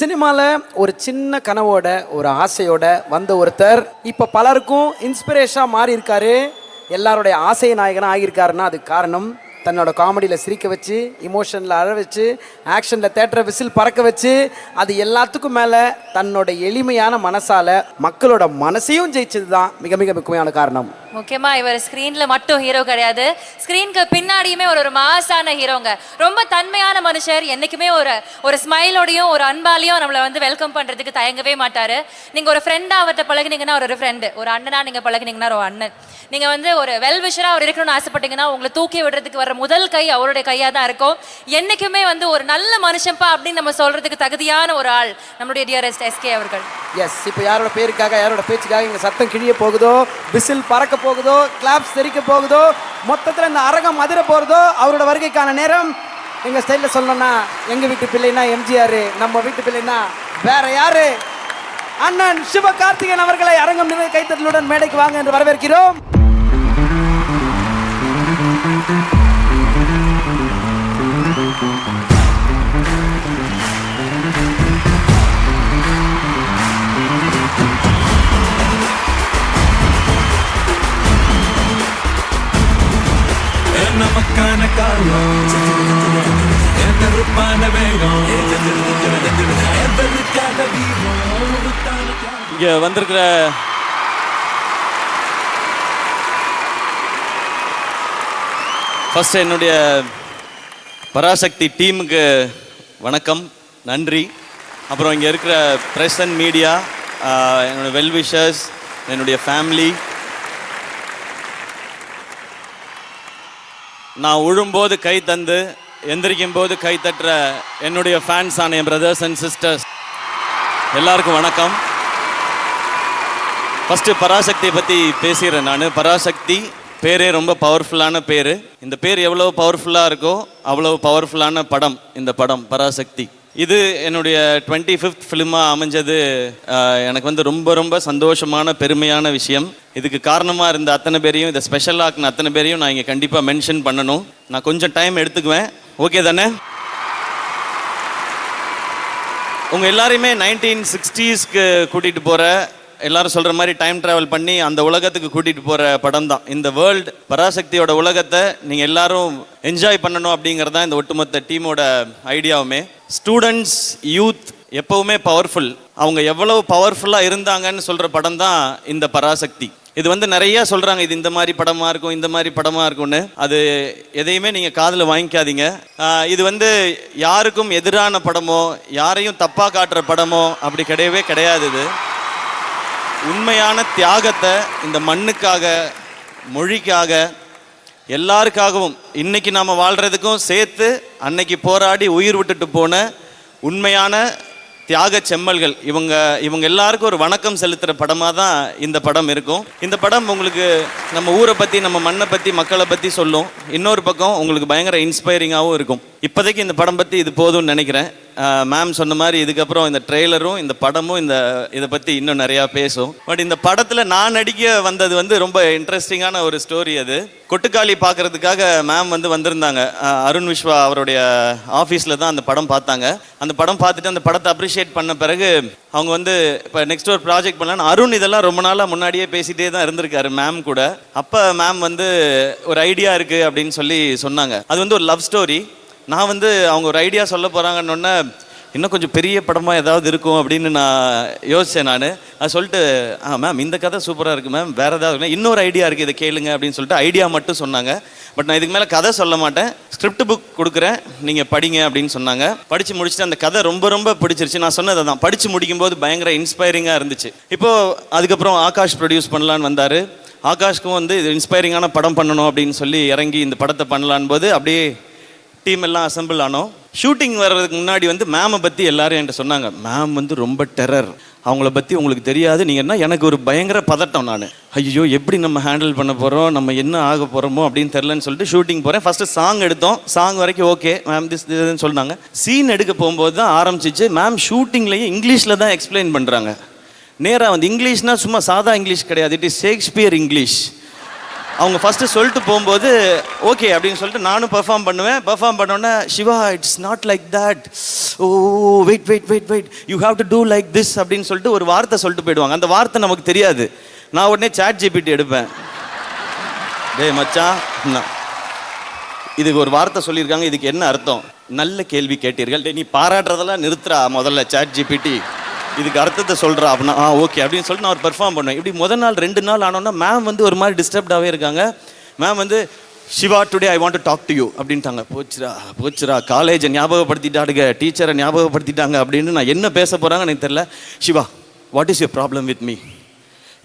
சினிமாவில் ஒரு சின்ன கனவோட ஒரு ஆசையோட வந்த ஒருத்தர் இப்போ பலருக்கும் இன்ஸ்பிரேஷனாக மாறி இருக்காரு. எல்லாருடைய ஆசை நாயகனாக ஆகியிருக்காருன்னா அதுக்கு காரணம் தன்னோட காமெடியில் சிரிக்க வச்சு, இமோஷனில் அழ வச்சு, ஆக்ஷனில் தேட்டரை விசில் பறக்க வச்சு, அது எல்லாத்துக்கும் மேலே தன்னோட எளிமையான மனசால் மக்களோட மனசையும் ஜெயிச்சது தான் மிக மிக முக்கியமான காரணம். முக்கியமா இவர் ஸ்கிரீன்ல மட்டும் ஹீரோ கிடையாது, ஸ்கிரீனுக்கு பின்னாடியுமே ஒரு மாசான ஹீரோங்க. ரொம்ப தன்மையான மனுஷர். என்னைக்குமே ஒரு ஸ்மைலோடையும் ஒரு அன்பாலையும் நம்மளை வெல்கம் பண்றதுக்கு தயங்கவே மாட்டாரு. நீங்க ஒரு ஃப்ரெண்டா அவர்கிட்ட பழகினீங்கன்னா ஒரு ஃப்ரெண்டு, ஒரு அண்ணனா நீங்க பழகினீங்கன்னா ஒரு அண்ணன், நீங்க ஒரு வெல் விஷரா அவர் இருக்கணும்னு ஆசைப்பட்டீங்கன்னா உங்களை தூக்கி விடுறதுக்கு வர முதல் கை அவருடைய கையா தான் இருக்கும். என்னைக்குமே ஒரு நல்ல மனுஷன்ப்பா அப்படின்னு நம்ம சொல்றதுக்கு தகுதியான ஒரு ஆள் நம்மளுடைய டியரஸ்ட் எஸ்கே அவர்கள். எஸ், இப்போ யாரோட பேருக்காக யாரோட பேச்சுக்காக இங்கே சத்தம் கிழிய போகுதோ, விசில் பறக்க போகுதோ, கிளாப்ஸ் தெரிக்க போகுதோ, மொத்தத்தில் இந்த அரங்கம் அதிர போகிறதோ, அவரோட வருகைக்கான நேரம். எங்கள் ஸ்டைலில் சொல்லணும்னா எங்கள் வீட்டு பிள்ளைனா எம்ஜிஆர், நம்ம வீட்டு பிள்ளைனா வேற யாரு, அண்ணன் சிவகார்த்திகேயன் அவர்களை அரங்கம் நிறைய கைத்தட்டலுடன் மேடைக்கு வாங்க என்று வரவேற்கிறோம். நமக்கான காலம் எதிர்ப்பான வேகம் இங்கே வந்திருக்கிற ஃபர்ஸ்ட் என்னுடைய பராசக்தி டீமுக்கு வணக்கம், நன்றி. அப்புறம் இங்கே இருக்கிற ப்ரெஸ் அண்ட் மீடியா, என்னோடய வெல்விஷர்ஸ், என்னுடைய ஃபேமிலி. நான் உழும்போது கை தந்து எந்திரிக்கும் போது கை தட்டுற என்னுடைய ஃபேன்ஸ் ஆன என் பிரதர்ஸ் அண்ட் சிஸ்டர்ஸ் எல்லாருக்கும் வணக்கம். ஃபஸ்ட்டு பராசக்தியை பற்றி பேசுகிறேன் நான். பராசக்தி பேரே ரொம்ப பவர்ஃபுல்லான பேர். இந்த பேர் எவ்வளோ பவர்ஃபுல்லாக இருக்கோ அவ்வளோ பவர்ஃபுல்லான படம் இந்த படம் பராசக்தி. இது என்னுடைய 25th ஃபிலிமாக அமைஞ்சது எனக்கு ரொம்ப ரொம்ப சந்தோஷமான பெருமையான விஷயம். இதுக்கு காரணமாக இருந்த அத்தனை பேரையும், இதை ஸ்பெஷல் ஆக்குன அத்தனை பேரையும் நான் இங்கே கண்டிப்பாக மென்ஷன் பண்ணணும். நான் கொஞ்சம் டைம் எடுத்துக்குவேன், ஓகே தானே? உங்கள் எல்லாரையுமே 1960s கூட்டிகிட்டு போகிற, எல்லாரும் சொல்கிற மாதிரி டைம் ட்ராவல் பண்ணி அந்த உலகத்துக்கு கூட்டிகிட்டு போகிற படம் தான் இந்த வேர்ல்டு. பராசக்தியோட உலகத்தை நீங்கள் எல்லாரும் என்ஜாய் பண்ணணும் அப்படிங்கிறது தான் இந்த ஒட்டுமொத்த டீமோட ஐடியாவுமே. ஸ்டூடெண்ட்ஸ், யூத் எப்போவுமே பவர்ஃபுல். அவங்க எவ்வளவு பவர்ஃபுல்லாக இருந்தாங்கன்னு சொல்கிற படம் தான் இந்த பராசக்தி. இது நிறைய சொல்கிறாங்க, இது இந்த மாதிரி படமாக இருக்கும், இந்த மாதிரி படமாக இருக்கும்னு. அது எதையுமே நீங்கள் காதில் வாங்கிக்காதீங்க. இது யாருக்கும் எதிரான படமோ யாரையும் தப்பாக காட்டுற படமோ அப்படி கிடையவே கிடையாது. இது உண்மையான தியாகத்தை இந்த மண்ணுக்காக, மொழிக்காக, எல்லாருக்காகவும் இன்னைக்கு நாம் வாழ்கிறதுக்கும் சேர்த்து அன்னைக்கு போராடி உயிர் விட்டுட்டு போன உண்மையான தியாக செம்மல்கள் இவங்க எல்லாருக்கும் ஒரு வணக்கம் செலுத்துகிற படமாக தான் இந்த படம் இருக்கும். இந்த படம் உங்களுக்கு நம்ம ஊரை பற்றி, நம்ம மண்ணை பற்றி, மக்களை பற்றி சொல்லும். இன்னொரு பக்கம் உங்களுக்கு பயங்கர இன்ஸ்பைரிங்காகவும் இருக்கும். இப்போதைக்கு இந்த படம் பற்றி இது போதும்னு நினைக்கிறேன். மேம் சொன்ன மாதிரி இதுக்கப்புறம் இந்த ட்ரெய்லரும் இந்த படமும் இதை பற்றி இன்னும் நிறையா பேசும். பட் இந்த படத்தில் நான் நடிக்க வந்தது ரொம்ப இன்ட்ரெஸ்டிங்கான ஒரு ஸ்டோரி. அது கொட்டுக்காளி பார்க்குறதுக்காக மேம் வந்திருந்தாங்க. அருண் விஸ்வா அவருடைய ஆஃபீஸில் தான் அந்த படம் பார்த்தாங்க. அந்த படம் பார்த்துட்டு அந்த படத்தை அப்ரிஷியேட் பண்ண பிறகு அவங்க இப்போ நெக்ஸ்ட் ஒரு ப்ராஜெக்ட் பண்ணலான்னு அருண் இதெல்லாம் ரொம்ப நாளாக முன்னாடியே பேசிகிட்டே தான் இருந்திருக்காரு மேம் கூட. அப்போ மேம் ஒரு ஐடியா இருக்குது அப்படின்னு சொல்லி சொன்னாங்க. அது ஒரு லவ் ஸ்டோரி. நான் அவங்க ஒரு ஐடியா சொல்ல போகிறாங்கன்னொன்னே இன்னும் கொஞ்சம் பெரிய படமாக ஏதாவது இருக்கும் அப்படின்னு நான் யோசித்தேன். நான் அது சொல்லிட்டு மேம் இந்த கதை சூப்பராக இருக்குது மேம், வேறு ஏதாவது இன்னொரு ஐடியா இருக்குது, இதை கேளுங்க அப்படின்னு சொல்லிட்டு ஐடியா மட்டும் சொன்னாங்க. பட் நான் இதுக்கு மேலே கதை சொல்ல மாட்டேன், ஸ்கிரிப்ட் புக் கொடுக்குறேன், நீங்கள் படிங்க அப்படின்னு சொன்னாங்க. படித்து முடிச்சுட்டு அந்த கதை ரொம்ப ரொம்ப பிடிச்சிருச்சு. நான் சொன்னதை தான் படித்து முடிக்கும்போது பயங்கர இன்ஸ்பைரிங்காக இருந்துச்சு. இப்போது அதுக்கப்புறம் ஆகாஷ் ப்ரொடியூஸ் பண்ணலான்னு வந்தார். ஆகாஷ்க்கும் இது இன்ஸ்பைரிங்கான படம் பண்ணணும் அப்படின்னு சொல்லி இறங்கி இந்த படத்தை பண்ணலான் போது அப்படியே டீம் எல்லாம் அசம்பிள் ஆனோம். ஷூட்டிங் வர்றதுக்கு முன்னாடி மேமை பற்றி எல்லாரும் என்கிட்ட சொன்னாங்க, மேம் ரொம்ப டெரர், அவங்கள பற்றி உங்களுக்கு தெரியாது. நீங்கள் எனக்கு ஒரு பயங்கர பதட்டம். நான் ஐயோ எப்படி நம்ம ஹேண்டில் பண்ண போகிறோம், நம்ம என்ன ஆக போகிறோமோ அப்படின்னு தெரிலன்னு சொல்லிட்டு ஷூட்டிங் போகிறேன். ஃபஸ்ட்டு சாங் எடுத்தோம். சாங் வரைக்கும் ஓகே மேம், இதுன்னு சொன்னாங்க. சீன் எடுக்க போகும்போது தான் ஆரம்பிச்சிச்சு. மேம் ஷூட்டிங்லேயே இங்கிலீஷில் தான் எக்ஸ்பிளைன் பண்ணுறாங்க. நேராக இங்கிலீஷ்னால் சும்மா சாதா இங்கிலீஷ் கிடையாது, இட் இஸ் ஷேக்ஸ்பியர் இங்கிலீஷ். அவங்க ஃபஸ்ட்டு சொல்லிட்டு போகும்போது ஓகே அப்படின்னு சொல்லிட்டு நானும் பெர்ஃபார்ம் பண்ணுவேன். பெர்ஃபார்ம் பண்ணோன்னே Siva it's not like that, oh wait you have to do like this அப்படின்னு சொல்லிட்டு ஒரு வார்த்தை சொல்லிட்டு போயிடுவாங்க. அந்த வார்த்தை நமக்கு தெரியாது. நான் உடனே சாட் ஜிபிடி எடுப்பேன். டேய் மச்சான், இதுக்கு ஒரு வார்த்தை சொல்லியிருக்காங்க, இதுக்கு என்ன அர்த்தம்? நல்ல கேள்வி கேட்டீர்கள். டே நீ பாராட்டுறதெல்லாம் நிறுத்துறா முதல்ல சாட் ஜிபிடி, இதுக்கு அர்த்தத்தை சொல்கிறா அப்படின்னா ஓகே அப்படின்னு சொல்லிட்டு நான் ஒரு பெர்ஃபார்ம் பண்ணுவேன். இப்படி முதல் நாள் 2 நாள் ஆனோன்னா மேம் வந்து ஒரு மாதிரி டிஸ்டர்ப்டாகவே இருக்காங்க. மேம் வந்து Siva today I want to talk to you அப்படின்ட்டாங்க. போச்சுரா காலேஜை ஞாபகப்படுத்திட்டாடுங்க, டீச்சரை ஞாபகப்படுத்திட்டாங்க அப்படின்னு நான் என்ன பேச போகிறாங்க எனக்கு தெரியல. Siva what is your problem with me,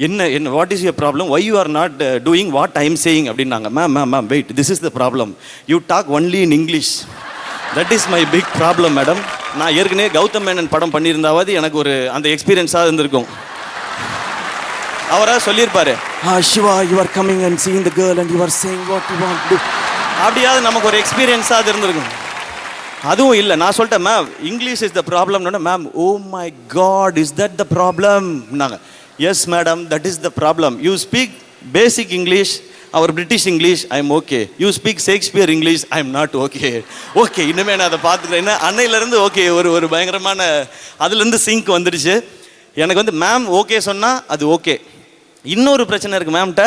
என்ன what is your problem, why you are not doing what I am saying அப்படின்னாங்க. Ma'am wait, this is the problem, you talk only in English, that is my big problem madam. நான் ஏற்கனவே கௌதம் மேனன் படம் பண்ணியிருந்தாவது எனக்கு ஒரு அந்த எக்ஸ்பீரியன்ஸாக இருந்திருக்கும். அவராக சொல்லியிருப்பாரு, Siva you are coming and seeing the girl and you are saying what you want to, அப்படியாவது நமக்கு ஒரு எக்ஸ்பீரியன்ஸாக அது இருந்திருக்கும். அதுவும் இல்லை, நான் சொல்லிட்டேன் மேம் இங்கிலீஷ் இஸ் த ப்ராப்ளம்னு. Ma'am oh my god is that the problem நாங்கள். Yes madam that is the problem, you speak basic English, our British English I am okay, you speak Shakespeare English I am not okay. Okay இனிமேல் நான் அதை பார்த்துக்கிறேன். ஏன்னா அன்னையிலேருந்து okay ஒரு பயங்கரமான அதுலேருந்து சிங்க் வந்துடுச்சு எனக்கு. வந்து மேம் ஓகே சொன்னால் அது ஓகே. இன்னொரு பிரச்சனை இருக்குது மேம்கிட்ட,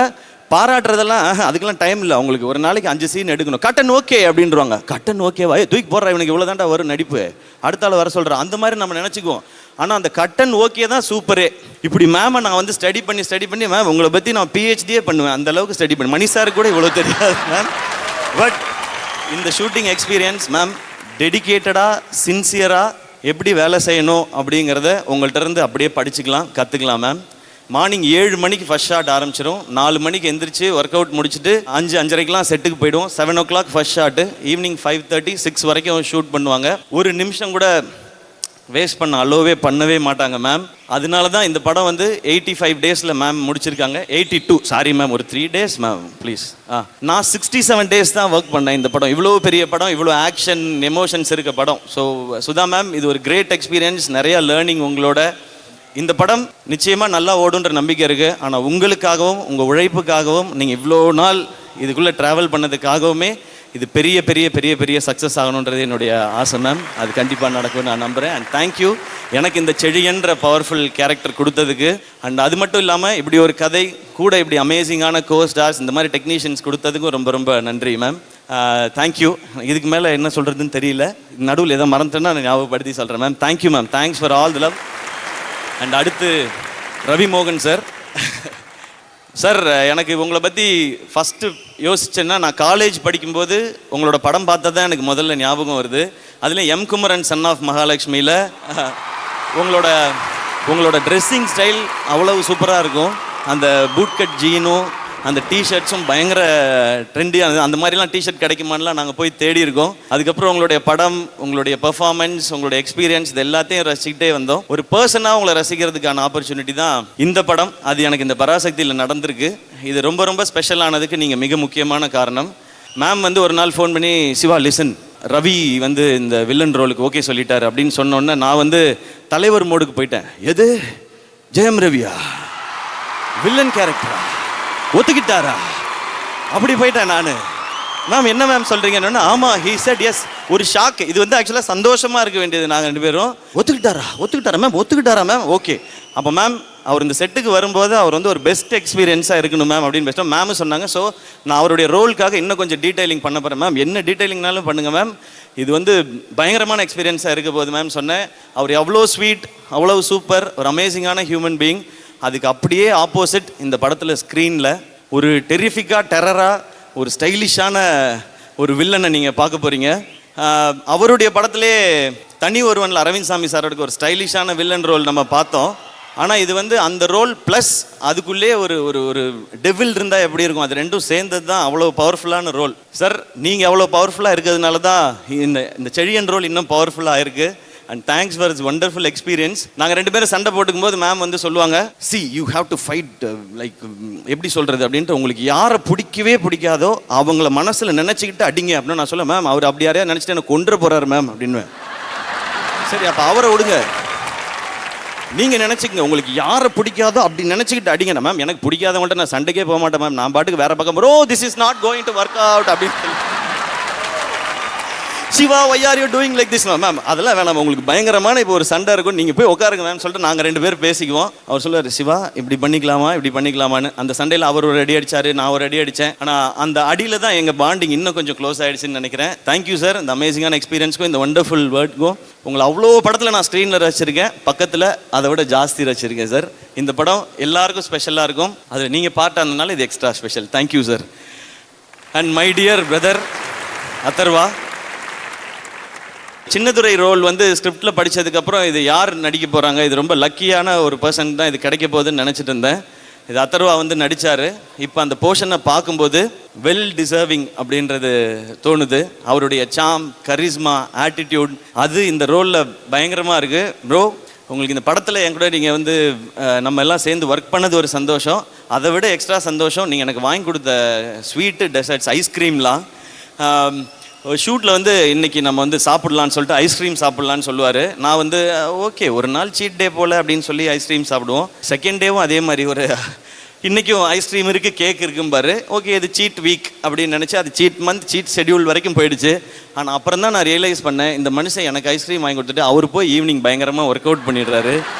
பாராட்டுறதெல்லாம் அதுக்கெல்லாம் டைம் இல்லை. அவங்களுக்கு ஒரு நாளைக்கு 5 சீன் எடுக்கணும், கட்டன் ஓகே அப்படின்றவாங்க. கட்டன் ஓகேவா, தூக்கி போடுறா இவனுக்கு இவ்வளோ தாண்டா வரும் நடிப்பு, அடுத்த ஆள் வர சொல்கிறேன், அந்த மாதிரி நம்ம நினச்சிக்குவோம். ஆனால் அந்த கட்டன் ஓகே தான் சூப்பரே. இப்படி மேமை நான் வந்து ஸ்டடி பண்ணி மேம் உங்களை பற்றி நான் பிஹெச்டியே பண்ணுவேன், அந்த அளவுக்கு ஸ்டடி பண்ணி. மணி சார் கூட இவ்வளோ தெரியாது மேம். பட் இந்த ஷூட்டிங் எக்ஸ்பீரியன்ஸ் மேம் டெடிக்கேட்டடாக சின்சியராக எப்படி வேலை செய்யணும் அப்படிங்கிறத உங்கள்கிட்ட இருந்து அப்படியே படிச்சுக்கலாம், கற்றுக்கலாம் மேம். மார்னிங் 7 மணிக்கு ஃபர்ஸ்ட் ஷாட் ஆரம்பிச்சிடும், 4 மணிக்கு எந்திரிச்சு ஒர்க் அவுட் முடிச்சுட்டு 5:30க்கெலாம் செட்டுக்கு போயிடுவோம். 7 o'clock ஃபர்ஸ்ட் ஷாட்டு, ஈவினிங் 5:30 6 வரைக்கும் ஷூட் பண்ணுவாங்க. ஒரு நிமிஷம் கூட வேஸ்ட் பண்ணவே மாட்டாங்க மேம். அதனால தான் இந்த படம் வந்து 85 டேஸில் மேம் முடிச்சிருக்காங்க. 82 சாரி மேம், ஒரு 3 days மேம் ப்ளீஸ். நான் 67 days தான் ஒர்க் பண்ணேன் இந்த படம். இவ்வளோ பெரிய படம், இவ்வளோ ஆக்ஷன் எமோஷன்ஸ் இருக்க படம். ஸோ சுதா மேம் இது ஒரு கிரேட் எக்ஸ்பீரியன்ஸ், நிறையா லேர்னிங் உங்களோட. இந்த படம் நிச்சயமாக நல்லா ஓடுன்ற நம்பிக்கை இருக்குது. ஆனால் உங்களுக்காகவும் உங்கள் உழைப்புக்காகவும் நீங்கள் இவ்வளோ நாள் இதுக்குள்ளே ட்ராவல் பண்ணதுக்காகவுமே இது பெரிய பெரிய பெரிய பெரிய சக்ஸஸ் ஆகணுன்றது என்னுடைய ஆசை மேம். அது கண்டிப்பாக நடக்கும்னு நான் நம்புகிறேன். அண்ட் தேங்க்யூ எனக்கு இந்த செழியன்ற பவர்ஃபுல் கேரக்டர் கொடுத்ததுக்கு. அண்ட் அது மட்டும் இல்லாமல் இப்படி ஒரு கதை கூட இப்படி அமேசிங்கான ஸ்டார்ஸ் இந்த மாதிரி டெக்னீஷியன்ஸ் கொடுத்ததுக்கும் ரொம்ப ரொம்ப நன்றி மேம். தேங்க்யூ. இதுக்கு மேலே என்ன சொல்கிறதுன்னு தெரியல, நடுவில் எதோ மறந்துட்டேன்னா நான் ஞாபகப்படுத்தி சொல்கிறேன் ma'am. Thank you ma'am, thanks for all the love. And அடுத்து ரவி மோகன் சார். சார் எனக்கு உங்களை பற்றி ஃபஸ்ட்டு யோசிச்சேன்னா, நான் காலேஜ் படிக்கும்போது உங்களோட படம் பார்த்தா தான் எனக்கு முதல்ல ஞாபகம் வருது. அதில் எம் குமரன் சன் ஆஃப் மகாலட்சுமியில் உங்களோட ட்ரெஸ்ஸிங் ஸ்டைல் அவ்வளவு சூப்பராக இருக்கும். அந்த பூட் கட் ஜீனும் அந்த டிஷர்ட்ஸும் பயங்கர ட்ரெண்டியாக, அந்த மாதிரிலாம் டிஷர்ட் கிடைக்குமான்லாம் நாங்கள் போய் தேடி இருக்கோம். அதுக்கப்புறம் உங்களுடைய படம், உங்களுடைய பெர்ஃபார்மன்ஸ், உங்களுடைய எக்ஸ்பீரியன்ஸ் இது எல்லாத்தையும் ரசிக்கிட்டே வந்தோம். ஒரு பர்சனாக உங்களை ரசிக்கிறதுக்கான ஆப்பர்ச்சுனிட்டி தான் இந்த படம். அது எனக்கு இந்த பராசக்தியில் நடந்திருக்கு. இது ரொம்ப ரொம்ப ஸ்பெஷலானதுக்கு நீங்கள் மிக முக்கியமான காரணம். மேம் வந்து ஒரு நாள் ஃபோன் பண்ணி, சிவா லிசன், ரவி வந்து இந்த வில்லன் ரோலுக்கு ஓகே சொல்லிட்டார் அப்படின்னு சொன்னோன்னே நான் வந்து தலைவர் மோடுக்கு போயிட்டேன். எது ஜெயம் ரவியா, வில்லன் கேரக்டரா, ஒத்துக்கிட்டாரா, அப்படி போயிட்டேன் நான். மேம் என்ன மேம் சொல்கிறீங்கன்னு, ஆமாம் ஹீ செட் எஸ். ஒரு ஷாக். இது வந்து ஆக்சுவலாக சந்தோஷமாக இருக்க வேண்டியது. நாங்கள் 2 பேரும் ஒத்துக்கிட்டாரா மேம் ஓகே. அப்போ மேம் அவர் இந்த செட்டுக்கு வரும்போது அவர் வந்து ஒரு பெஸ்ட் எக்ஸ்பீரியன்ஸாக இருக்கணும் மேம் அப்படின்னு பேசிட்டோம். மேம் சொன்னாங்க, ஸோ நான் அவருடைய ரோலுக்காக இன்னும் கொஞ்சம் டீட்டெயிலிங் பண்ண போகிறேன் மேம். என்ன டீட்டெயிலிங்னாலும் பண்ணுங்கள் மேம், இது வந்து பயங்கரமான எக்ஸ்பீரியன்ஸாக இருக்க போகுது மேம் சொன்னேன். அவர் எவ்வளோ ஸ்வீட், அவ்வளோ சூப்பர், ஒரு அமேசிங்கான ஹியூமன் பீயிங். அதுக்கு அப்படியே ஆப்போசிட் இந்த படத்தில் ஸ்க்ரீனில் ஒரு டெரிஃபிக்காக டெரராக ஒரு ஸ்டைலிஷான ஒரு வில்லனை நீங்கள் பார்க்க போகிறீங்க. அவருடைய படத்திலே தனி ஒருவனில் அரவிந்த் சாமி சாரோட ஒரு ஸ்டைலிஷான வில்லன் ரோல் நம்ம பார்த்தோம். ஆனால் இது வந்து அந்த ரோல் ப்ளஸ் அதுக்குள்ளே ஒரு ஒரு ஒரு டெவில் இருந்தால் எப்படி இருக்கும், அது ரெண்டும் சேர்ந்தது தான் அவ்வளோ பவர்ஃபுல்லான ரோல். சார் நீங்கள் அவ்வளோ பவர்ஃபுல்லாக இருக்கிறதுனால தான் இந்த செழியன் ரோல் இன்னும் பவர்ஃபுல்லாக இருக்குது. And thanks for it's wonderful experience. நாங்கள் 2 பேரும் சண்டை போட்டுக்கும் போது மேம் வந்து சொல்லுவாங்க, C you have to fight, like எப்படி சொல்கிறது அப்படின்ட்டு, உங்களுக்கு யாரை பிடிக்காதோ அவங்கள மனசில் நினச்சிக்கிட்டு அடிங்க அப்படின்னு நான் சொல்ல. மேம் அவர் அப்படி யாரையா நினச்சிட்டு எனக்கு கொண்டு போகிறாரு மேம் அப்படின்னு. சரி அப்போ அவரை விடுங்க, நீங்கள் நினச்சிக்கங்க, உங்களுக்கு யாரை பிடிக்காதோ அப்படி நினச்சிக்கிட்டு அடிங்க. மேம் எனக்கு பிடிக்காதவங்கள்ட்ட நான் சண்டைக்கே போக மாட்டேன் மேம், நான் பாட்டுக்கு வேற பக்கம் bro this is not going to work out அப்படின்னு சொல்லி Siva why are you doing like this ma'am. அதெல்லாம் வேணாம், உங்களுக்கு பயங்கரமான இப்போ ஒரு சண்டை இருக்கும், நீங்கள் போய் உட்காருங்க மேம் சொல்லிட்டு நாங்கள் 2 பேர் பேசிக்குவோம். அவர் சொல்லுவார் சிவா இப்படி பண்ணிக்கலாமா இப்படி பண்ணிக்கலாமான்னு. அந்த சண்டையில் அவர் ஒரு அடி அடிச்சாரு, நான் ஒரு அடி அடித்தேன். ஆனால் அந்த அடியில் தான் எங்கள் பாண்டிங் இன்னும் கொஞ்சம் க்ளோஸ் ஆகிடுச்சுன்னு நினைக்கிறேன். தேங்க்யூ சார், இந்த அமேசிங்கான எக்ஸ்பீரியன்ஸ்க்கும் இந்த ஒண்டர்ஃபுல் வேர்ட்க்கும். உங்களை அவ்வளோ படத்தில் நான் ஸ்க்ரீனில் ரசிச்சிருக்கேன், பக்கத்தில் அதை விட ஜாஸ்தி ரசிச்சிருக்கேன் சார். இந்த படம் எல்லாருக்கும் ஸ்பெஷலாக இருக்கும், அதில் நீங்கள் பார்ட் ஆனதுனால இது extra special. Thank you sir. And my dear brother Atharva, Chinnadurai role வந்து ஸ்கிரிப்டில் படித்ததுக்கப்புறம் இது யார் நடிக்க போகிறாங்க, இது ரொம்ப லக்கியான ஒரு பர்சன் தான் இது கிடைக்க போகுதுன்னு நினச்சிட்டு இருந்தேன். இது அதர்வா வந்து நடித்தார். இப்போ அந்த போர்ஷனை பார்க்கும்போது வெல் டிசர்விங் அப்படின்றது தோணுது. அவருடைய சாம், கரிஸ்மா, ஆட்டிடியூட் அது இந்த ரோலில் பயங்கரமாக இருக்குது. ப்ரோ உங்களுக்கு இந்த படத்தில் என் கூட நீங்கள் வந்து நம்ம எல்லாம் சேர்ந்து ஒர்க் பண்ணது ஒரு சந்தோஷம். அதை விட எக்ஸ்ட்ரா சந்தோஷம் நீங்கள் எனக்கு வாங்கி கொடுத்த ஸ்வீட்டு டெசர்ட்ஸ், ஐஸ்கிரீம்லாம். ஷூட்டில் வந்து இன்றைக்கி நம்ம வந்து சாப்பிட்லான்னு சொல்லிட்டு ஐஸ்கிரீம் சாப்பிட்லான்னு சொல்லுவார். நான் வந்து ஓகே ஒரு நாள் சீட் டே போல் அப்படின்னு சொல்லி ஐஸ்கிரீம் சாப்பிடுவோம். செகண்ட் டேவும் அதே மாதிரி ஒரு இன்றைக்கும் ஐஸ்கிரீம் இருக்குது கேக் இருக்கும்பாரு. ஓகே இது சீட் வீக் அப்படின்னு நினச்சி அது சீட் மந்த் சீட் ஷெட்யூல் வரைக்கும் போயிடுச்சு. ஆனால் அப்புறம் தான் நான் ரியலைஸ் பண்ணேன், இந்த மனுஷன் எனக்கு ஐஸ்கிரீம் வாங்கி கொடுத்துட்டு அவர் போய் ஈவினிங் பயங்கரமாக ஒர்க் அவுட் பண்ணிடுறாரு.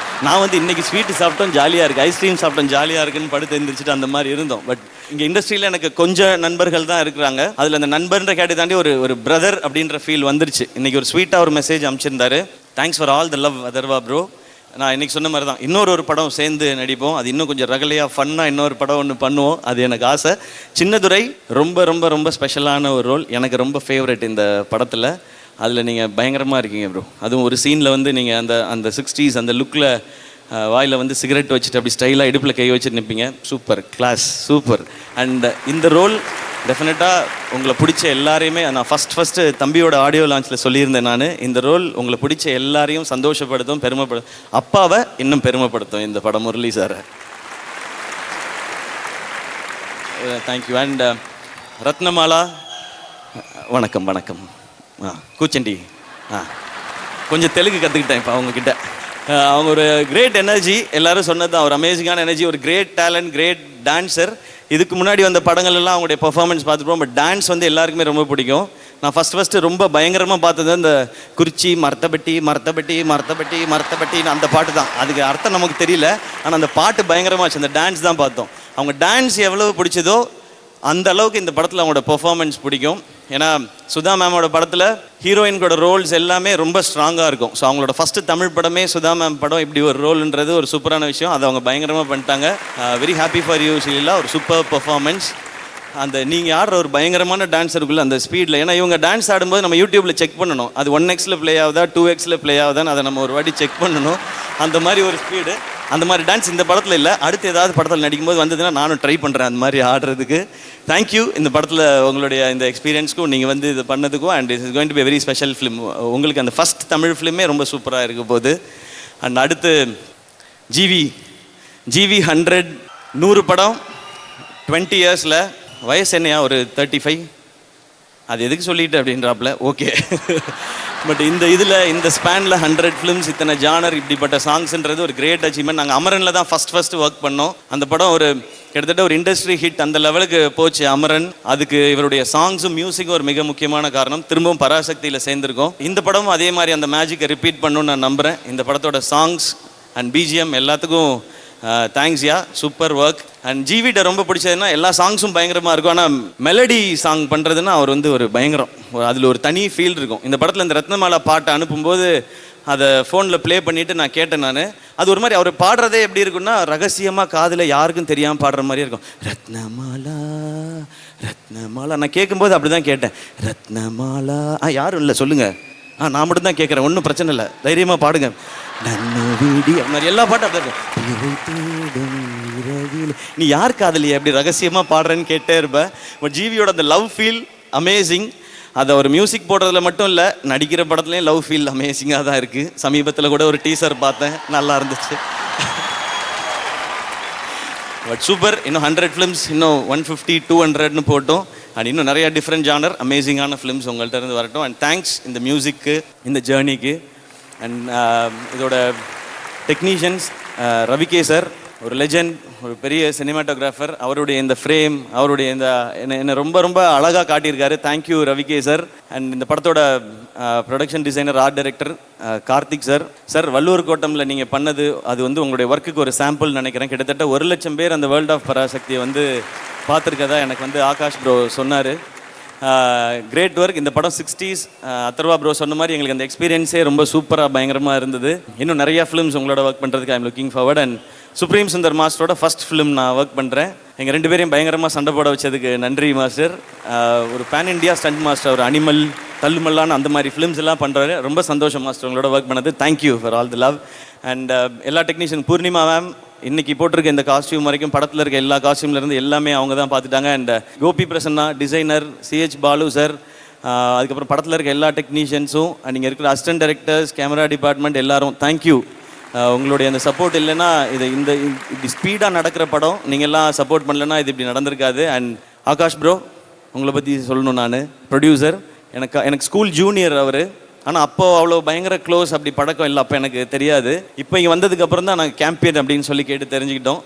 நான் வந்து இன்றைக்கி ஸ்வீட்டு சாப்பிட்டோம் ஜாலியாக இருக்குது, ஐஸ்கிரீம் சாப்பிட்டோம் ஜாலியாக இருக்குன்னு படுத்து எழுந்திரிச்சிட்டு அந்த மாதிரி இருந்தோம். பட் இங்கே இண்டஸ்ட்ரியில் எனக்கு கொஞ்சம் நண்பர்கள் தான் இருக்கிறாங்க. அதில் அந்த நண்பர்ன்ற கேட்டு தாண்டி ஒரு பிரதர் அப்படின்ற ஃபீல் வந்துருச்சு. இன்றைக்கி ஒரு ஸ்வீட்டாக ஒரு மெசேஜ் அனுப்பிச்சிருந்தாரு. Thanks for all the love Atharva bro. நான் இன்றைக்கி சொன்ன மாதிரி தான் இன்னொரு படம் சேர்ந்து நடிப்போம். அது இன்னும் கொஞ்சம் ரகலையாக ஃபன்னாக இன்னொரு படம் ஒன்று பண்ணுவோம், அது எனக்கு ஆசை. சின்னதுரை ரொம்ப ரொம்ப ரொம்ப ஸ்பெஷலான ஒரு ரோல், எனக்கு ரொம்ப ஃபேவரட் இந்த படத்தில். அதில் நீங்கள் பயங்கரமாக இருக்கீங்க ப்ரோ. அதுவும் ஒரு சீனில் வந்து நீங்கள் அந்த 60s அந்த லுக்கில் வாயில் வந்து சிகரெட் வச்சுட்டு அப்படி ஸ்டைலாக இடுப்பில் கை வச்சுட்டு நிற்பீங்க. Super class, super. அண்ட் இந்த ரோல் டெஃபினட்டாக உங்களை பிடிச்ச எல்லாரையுமே, நான் ஃபஸ்ட்டு தம்பியோட ஆடியோ லான்ச்சில் சொல்லியிருந்தேன், நான் இந்த ரோல் உங்களை பிடிச்ச எல்லாரையும் சந்தோஷப்படுத்தும், பெருமைப்படுத்தும், அப்பாவை இன்னும் பெருமைப்படுத்தும் இந்த படம். Murali sir thank you. And Ratnamala வணக்கம் வணக்கம். கூச்சண்டி கொஞ்சம் தெலுங்கு கற்றுக்கிட்டேன் இப்போ அவங்கக்கிட்ட. அவங்க ஒரு கிரேட் எனர்ஜி, எல்லாரும் சொன்னது தான், ஒரு அமேசிங்கான எனர்ஜி, ஒரு கிரேட் டேலண்ட், கிரேட் டான்ஸர். இதுக்கு முன்னாடி வந்த படங்கள் எல்லாம் அவங்களுடைய பெர்ஃபார்மன்ஸ் பார்த்துருப்போம், பட் டான்ஸ் வந்து எல்லாருக்குமே ரொம்ப பிடிக்கும். நான் ஃபஸ்ட்டு ரொம்ப பயங்கரமாக பார்த்தது அந்த குறிச்சி மரத்தப்பட்டி மரத்தப்பட்டி மரத்தப்பட்டி மரத்தப்பட்டின்னு அந்த பாட்டு தான். அதுக்கு அர்த்தம் நமக்கு தெரியல, ஆனால் அந்த பாட்டு பயங்கரமாச்சு, அந்த டான்ஸ் தான் பார்த்தோம். அவங்க டான்ஸ் எவ்வளவு பிடிச்சதோ அந்த அளவுக்கு இந்த படத்தில் அவங்களோட பெர்ஃபார்மன்ஸ் பிடிக்கும். ஏன்னா சுதா மேமோட படத்தில் ஹீரோயின்களோட ரோல்ஸ் எல்லாமே ரொம்ப ஸ்ட்ராங்காக இருக்கும். ஸோ அவங்களோட ஃபஸ்ட்டு தமிழ் படமே சுதா மேம் படம், இப்படி ஒரு ரோல்ன்றது ஒரு சூப்பரான விஷயம். அதை அவங்க பயங்கரமாக பண்ணிட்டாங்க. Very happy for you Sheela, ஒரு சூப்பர் பெர்ஃபார்மன்ஸ். அந்த நீங்கள் ஆடுற ஒரு பயங்கரமான டான்ஸ் இருக்குல்ல அந்த ஸ்பீடில், ஏன்னா இவங்க டான்ஸ் ஆடும்போது நம்ம யூடியூப்பில் செக் பண்ணணும், அது 1x ப்ளே ஆகுதா 2x ப்ளே ஆகுதான்னு அதை நம்ம ஒரு வாட்டி செக் பண்ணணும். அந்த மாதிரி ஒரு ஸ்பீடு, அந்த மாதிரி டான்ஸ் இந்த படத்தில் இல்லை. அடுத்து ஏதாவது படத்தில் நடிக்கும்போது வந்ததுன்னா நானும் ட்ரை பண்ணுறேன் அந்த மாதிரி ஆடுறதுக்கு. தேங்க்யூ இந்த படத்தில் உங்களுடைய இந்த எக்ஸ்பீரியன்ஸ்க்கும் நீங்கள் வந்து இது பண்ணதுக்கும். And it is going to be very special film. உங்களுக்கு அந்த ஃபஸ்ட் தமிழ் ஃபிலிமே ரொம்ப சூப்பராக இருக்க போகுது. அண்ட் அடுத்து ஜிவி 100 படம் 20 இயர்ஸில். வயசு என்னையா ஒரு 35, அது எதுக்கு சொல்லிட்டு அப்படின்றாப்புல. ஓகே பட் இந்த ஸ்பேனில் 100 ஃபிலிம்ஸ், இத்தனை ஜானர், இப்படிப்பட்ட சாங்ஸ்ன்றது ஒரு கிரேட் அச்சீவ்மெண்ட். நாங்கள் அமரனில் தான் ஃபஸ்ட்டு ஒர்க் பண்ணோம். அந்த படம் ஒரு கிட்டத்தட்ட ஒரு இண்டஸ்ட்ரி ஹிட் அந்த லெவலுக்கு போச்சு அமரன். அதுக்கு இவருடைய சாங்ஸும் மியூசிக்கும் ஒரு மிக முக்கியமான காரணம். திரும்பவும் பராசக்தியில் சேர்ந்துருக்கோம். இந்த படமும் அதே மாதிரி அந்த மேஜிக்கை ரிப்பீட் பண்ணணும்னு நான் நம்புகிறேன். இந்த படத்தோட சாங்ஸ் அண்ட் பிஜிஎம் எல்லாத்துக்கும் தேங்க்ஸ் யா, சூப்பர் ஒர்க். அண்ட் ஜிவிட்ட ரொம்ப பிடிச்சதுன்னா எல்லா சாங்ஸும் பயங்கரமாக இருக்கும், ஆனால் மெலடி சாங் பண்ணுறதுன்னா அவர் வந்து ஒரு பயங்கரம், அதில் ஒரு தனி ஃபீல் இருக்கும். இந்த படத்தில் இந்த ரத்னமாலா பாட்டை அனுப்பும்போது அதை ஃபோனில் ப்ளே பண்ணிவிட்டு நான் கேட்டேன். நான் அது ஒரு மாதிரி அவர் பாடுறதே எப்படி இருக்குன்னா ரகசியமாக காதில் யாருக்கும் தெரியாமல் பாடுற மாதிரி இருக்கும். ரத்னமாலா ரத்னமாலா, நான் கேட்கும்போது அப்படி தான் கேட்டேன். ரத்னமாலா யாரும் இல்லை சொல்லுங்கள், நான் மட்டும் தான் கேட்குறேன், ஒன்றும் பிரச்சனை இல்லை, தைரியமாக பாடுங்க. நன்னு வீடி அது மாதிரி எல்லா பாட்டும் அப்படி இருக்கும். நீ யார் காதலியா அப்படி ரகசியமாக பாடுறேன்னு கேட்டே இருப்பேன். பட் ஜிவியோட அந்த லவ் ஃபீல் அமேசிங். அதை ஒரு மியூசிக் போடுறதுல மட்டும் இல்லை, நடிக்கிற படத்துலேயும் லவ் ஃபீல் அமேசிங்காக தான் இருக்குது. சமீபத்தில் கூட ஒரு டீசர் பார்த்தேன், நல்லா இருந்துச்சு. But super. இன்னும் 100 ஃபிலிம்ஸ், இன்னும் 150, 200ன்னு போட்டோம். அண்ட் இன்னும் நிறையா டிஃப்ரெண்ட் ஜானர் அமேசிங்கான ஃபிலிம்ஸ் உங்கள்கிட்ட இருந்து வரட்டும். அண்ட் தேங்க்ஸ் இந்த மியூசிக்கு, இந்த ஜேர்னிக்கு. அண்ட் இதோட டெக்னீஷியன்ஸ் ரவிகே சார் ஒரு லெஜண்ட், ஒரு பெரிய சினிமாட்டோகிராஃபர். அவருடைய இந்த ஃப்ரேம், அவருடைய இந்த என்னை ரொம்ப ரொம்ப அழகாக காட்டியிருக்காரு. Thank you Ravi K sir. அண்ட் இந்த படத்தோட production designer, art director Karthik sir. Sir, Valluvar கோட்டமில் நீங்கள் பண்ணது அது வந்து உங்களுடைய ஒர்க்குக்கு ஒரு சாம்பிள் நினைக்கிறேன். கிட்டத்தட்ட 1,00,000 பேர் அந்த வேர்ல்ட் ஆஃப் பராசக்தியை வந்து பார்த்துருக்கதா எனக்கு வந்து ஆகாஷ் ப்ரோ சொன்னார். Great work. இந்த படம் 60s. அத்தர்வா ப்ரோ சொன்ன மாதிரி எங்களுக்கு அந்த எக்ஸ்பீரியன்ஸே ரொம்ப சூப்பராக பயங்கரமாக இருந்தது. இன்னும் நிறையா ஃபிலிம்ஸ் உங்களோட ஒர்க் பண்ணுறதுக்கு I'm looking forward. And supreme Sundar மாஸ்டரோட ஃபர்ஸ்ட் ஃபிலிம் நான் ஒர்க் பண்ணுறேன். எங்கள் 2 பேரையும் பயங்கரமாக சண்டை போட வச்சதுக்கு நன்றி மாஸ்டர். ஒரு பேன் இண்டியா ஸ்டண்ட் மாஸ்டர், ஒரு அனிமல், தள்ளுமல்லான்னு அந்த மாதிரி ஃபிலிம்ஸ் எல்லாம் பண்ணுறாரு. ரொம்ப சந்தோஷம் மாஸ்டர் உங்களோட ஒர்க் பண்ணது. Thank you for all the love. And எல்லா டெக்னீஷியன், பூர்ணிமா மேம் இன்னைக்கு போட்டிருக்க இந்த காஸ்டியூம் வரைக்கும் படத்தில் இருக்க எல்லா காஸ்டியூம்லேருந்து எல்லாமே அவங்க தான் பார்த்துட்டாங்க. And Gopi Prasanna designer, CH Balu sir, அதுக்கப்புறம் படத்தில் இருக்க எல்லா டெக்னீஷியன்ஸும், நீங்கள் இருக்கிற அசிஸ்டன்ட் டைரக்டர்ஸ், கேமரா டிபார்ட்மெண்ட் எல்லாரும் தேங்க்யூ. உங்களுடைய அந்த சப்போர்ட் இல்லைன்னா இது இப்படி ஸ்பீடாக நடக்கிற படம் நீங்கள் எல்லாம் சப்போர்ட் பண்ணலன்னா இது இப்படி நடந்திருக்காது. அண்ட் ஆகாஷ் ப்ரோ, உங்களை பற்றி சொல்லணும். நான் ப்ரொடியூசர், எனக்கு ஸ்கூல் ஜூனியர் அவர். ஆனால் அப்போ அவ்வளோ பயங்கர க்ளோஸ், அப்படி பழக்கம் இல்லை, அப்போ எனக்கு தெரியாது. இப்போ இங்கே வந்ததுக்கப்புறம் தான் நாங்கள் கேம்பியன் அப்படின்னு சொல்லி கேட்டு தெரிஞ்சுக்கிட்டோம்.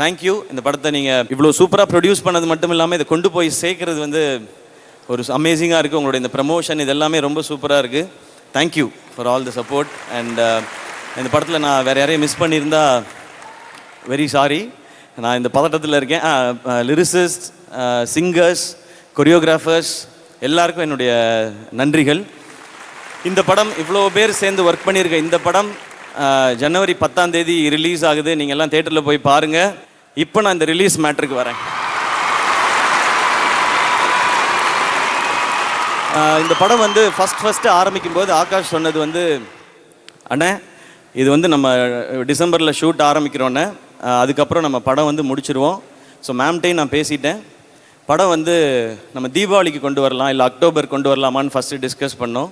தேங்க்யூ. இந்த படத்தை நீங்கள் இவ்வளோ சூப்பராக ப்ரொடியூஸ் பண்ணது மட்டும் இல்லாமல் இதை கொண்டு போய் சேர்க்கறது வந்து ஒரு அமேசிங்காக இருக்குது. உங்களுடைய இந்த ப்ரமோஷன் இது எல்லாமே ரொம்ப சூப்பராக இருக்குது. Thank you for all the support. And இந்த படத்தில் நான் வேறு யாரையும் மிஸ் பண்ணியிருந்தா வெரி சாரி. நான் இந்த பதட்டத்தில் இருக்கேன். லிரிசிஸ்ட், சிங்கர்ஸ், கொரியோகிராஃபர்ஸ் எல்லாருக்கும் என்னுடைய நன்றிகள். இந்த படம் இவ்வளோ பேர் சேர்ந்து ஒர்க் பண்ணியிருக்க இந்த படம் ஜனவரி 10ஆம் தேதி ரிலீஸ் ஆகுது. நீங்கள் எல்லாம் தேட்டரில் போய் பாருங்கள். இப்போ நான் இந்த ரிலீஸ் மேட்ருக்கு வரேன். இந்த படம் வந்து ஃபஸ்ட்டு ஆரம்பிக்கும் போது ஆகாஷ் சொன்னது வந்து, அண்ணே இது வந்து நம்ம டிசம்பரில் ஷூட் ஆரம்பிக்கிறோன்னே, அதுக்கப்புறம் நம்ம படம் வந்து முடிச்சிருவோம். ஸோ மேம்கிட்டையும் நான் பேசிட்டேன். படம் வந்து நம்ம தீபாவளிக்கு கொண்டு வரலாம், இல்லை அக்டோபர் கொண்டு வரலாமான்னு ஃபஸ்ட்டு டிஸ்கஸ் பண்ணோம்.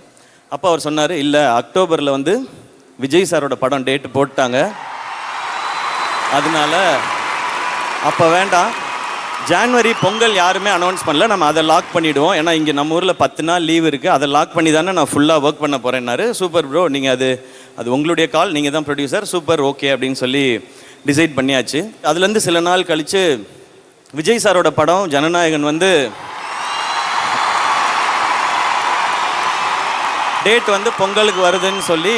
அப்போ அவர் சொன்னார், இல்லை அக்டோபரில் வந்து விஜய் சாரோட படம் டேட்டு போட்டாங்க, அதனால அப்போ வேண்டாம், ஜான்வரி பொங்கல் யாருமே அனௌன்ஸ் பண்ணல, நம்ம அதை லாக் பண்ணிவிடுவோம். ஏன்னா இங்கே நம்ம ஊரில் 10 நாள் லீவ் இருக்குது, அதை லாக் பண்ணி தானே நான் ஃபுல்லாக ஒர்க் பண்ண போகிறேன்னாரு. சூப்பர் ப்ரோ, நீங்கள் அது உங்களுடைய கால், நீங்கள் தான் ப்ரொடியூசர், சூப்பர் ஓகே அப்படின்னு சொல்லி டிசைட் பண்ணியாச்சு. அதுலேருந்து சில நாள் கழித்து விஜய் சாரோட படம் ஜனநாயகன் வந்து டேட் வந்து பொங்கலுக்கு வருதுன்னு சொல்லி